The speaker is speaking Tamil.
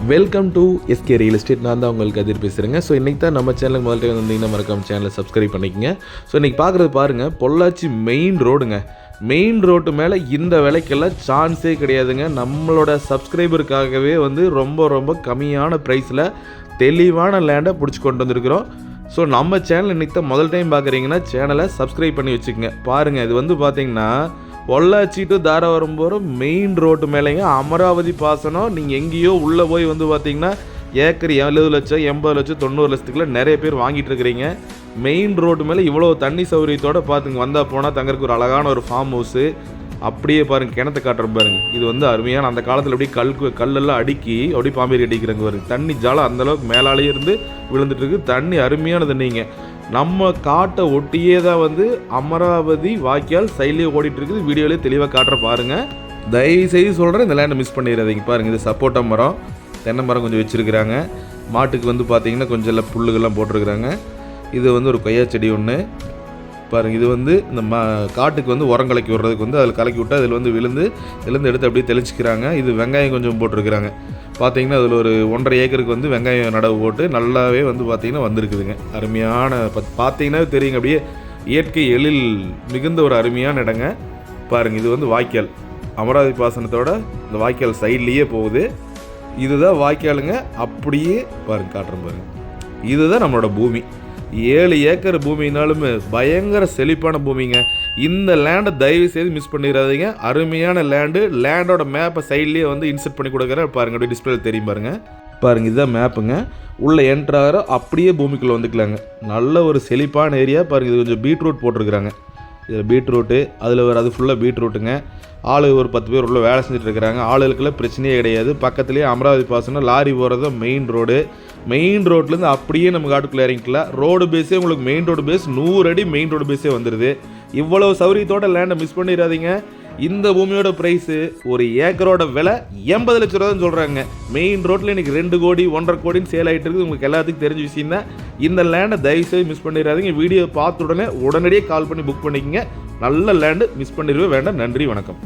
Welcome to SK real estate. நான் தான் உங்களுக்கு கதிர் பேசுகிறேங்க. ஸோ இன்றைக்கி தான் நம்ம சேனலுக்கு முதல் டைம் வந்தீங்கன்னா மறக்காம சேனலை சப்ஸ்கிரைப் பண்ணிக்கங்க. ஸோ இன்றைக்கி பார்க்குறது பாருங்கள், பொள்ளாச்சி மெயின் ரோடுங்க. மெயின் ரோட்டு மேலே இந்த விலைக்கெல்லாம் சான்ஸே கிடையாதுங்க. நம்மளோட சப்ஸ்கிரைபருக்காகவே வந்து ரொம்ப கம்மியான ப்ரைஸில் தெளிவான லேண்டை பிடிச்சி கொண்டு வந்திருக்கிறோம். ஸோ நம்ம சேனல் இன்றைக்கி தான் முதல் டைம் பார்க்குறீங்கன்னா சேனலை சப்ஸ்கிரைப் பண்ணி வச்சுக்கோங்க. பாருங்கள், இது வந்து பார்த்திங்கன்னா பொள்ளாச்சி டு தாராபுரம் போகிற மெயின் ரோட்டு மேலேங்க அமராவதி பாசனம். நீங்கள் எங்கேயோ உள்ளே போய் வந்து பார்த்தீங்கன்னா ஏக்கர் 70 லட்சம் 80 லட்சம் 90 லட்சத்துக்குள்ள நிறைய பேர் வாங்கிட்டு இருக்கிறீங்க. மெயின் ரோட்டு மேலே இவ்வளோ தண்ணி சௌகரியத்தோடு பார்த்துங்க. வந்தால் போனால் தங்கறதுக்கு ஒரு அழகான ஒரு ஃபார்ம் ஹவுஸு. அப்படியே பாருங்கள், கிணத்து காட்டுற பாருங்க. இது வந்து அருமையான அந்த காலத்தில் அப்படியே கல்லெல்லாம் அடுக்கி அப்படியே பாம்பேரி அடிக்கிறாங்க பாருங்க. தண்ணி ஜாலம் அந்தளவுக்கு மேலாலேயே இருந்து விழுந்துட்டு இருக்கு. தண்ணி அருமையான தண்ணிங்க. நம்ம காட்டை ஒட்டியே தான் வந்து அமராவதி வாய்க்கால் சைட்லேயே ஓடிட்டு இருக்குது. வீடியோலேயே தெளிவாக காட்டுற பாருங்கள். தயவுசெய்து சொல்கிறேன், இந்த லேண்டை மிஸ் பண்ணிடாதீங்க. பாருங்கள், இது சப்போட்டா மரம், தென்னை மரம் கொஞ்சம் வச்சுருக்குறாங்க. மாட்டுக்கு வந்து பார்த்திங்கன்னா கொஞ்சம் எல்லாம் புல்லுகள்லாம் போட்டிருக்குறாங்க. இது வந்து ஒரு கொய்யா செடி ஒன்று பாருங்கள். இது வந்து இந்த காட்டுக்கு வந்து உரம் கலக்கி விடுறதுக்கு வந்து அதில் கலக்கி விட்டால் அதில் வந்து விழுந்து எடுத்து அப்படியே தெளிச்சிக்கிறாங்க. இது வெங்காயம் கொஞ்சம் போட்டிருக்கிறாங்க. பார்த்திங்கன்னா அதில் ஒரு 1.5 ஏக்கருக்கு வந்து வெங்காயம் நடவு போட்டு நல்லாவே வந்து பார்த்திங்கன்னா வந்திருக்குதுங்க. அருமையான பார்த்திங்கன்னா தெரியுங்க, அப்படியே இயற்கை எழில் மிகுந்த ஒரு அருமையான இடங்க. பாருங்கள், இது வந்து வாய்க்கால், அமராவதி பாசனத்தோட இந்த வாய்க்கால் சைட்லேயே போகுது. இதுதான் வாய்க்காலுங்க. அப்படியே பாருங்கள், காட்டுறேன் பாருங்கள். இதுதான் நம்மளோட பூமி. 7 ஏக்கர் பூமினாலும் பயங்கர செழிப்பான பூமிங்க. இந்த லேண்டை தயவு செய்து மிஸ் பண்ணிடாதீங்க. அருமையான லேண்டோட மேப்பை சைட்லேயே வந்து இன்செர்ட் பண்ணி கொடுக்குறேன் பாருங்கள். அப்படியே டிஸ்பிளே தெரியும் பாருங்கள். இதுதான் மேப்புங்க. உள்ளே என்ட்ராகிற அப்படியே பூமிக்குள்ளே வந்துக்கலாங்க. நல்ல ஒரு செழிப்பான ஏரியா பாருங்கள். இது கொஞ்சம் பீட்ரூட் போட்டிருக்கிறாங்க. இதில் பீட்ரூட்டு, அதில் அது ஃபுல்லாக பீட்ரூட்டுங்க. ஆளு ஒரு 10 பேர் உள்ள வேலை செஞ்சுட்டு இருக்கிறாங்க. ஆளுகளுக்கெல்லாம் பிரச்சனையே கிடையாது. பக்கத்துலேயே அமராவதி பாசனம், லாரி போகிறது மெயின் ரோடு. மெயின் ரோட்லேருந்து அப்படியே நம்ம காட்டுக்குள்ளே இறங்கிக்கலாம். ரோடு பேஸே உங்களுக்கு மெயின் ரோடு பேஸ் 100 அடி மெயின் ரோடு பேஸே வந்துடுது. இவ்வளவு சௌகரியத்தோட லேண்டை மிஸ் பண்ணிடாதீங்க. இந்த பூமியோட ப்ரைஸு ஒரு ஏக்கரோட விலை 80 லட்ச ரூபா தான் சொல்கிறாங்க. மெயின் ரோட்டில் இன்றைக்கி 2 கோடி 1.5 கோடின்னு சேல் ஆகிட்டு இருக்குது. உங்களுக்கு எல்லாத்துக்கும் தெரிஞ்ச விஷயம் தான். இந்த லேண்டை தயவுசெய்து மிஸ் பண்ணிடாதீங்க. வீடியோ பார்த்த உடனடியே கால் பண்ணி புக் பண்ணிக்கங்க. நல்ல லேண்டு, மிஸ் பண்ணிடவே வேண்டாம். நன்றி, வணக்கம்.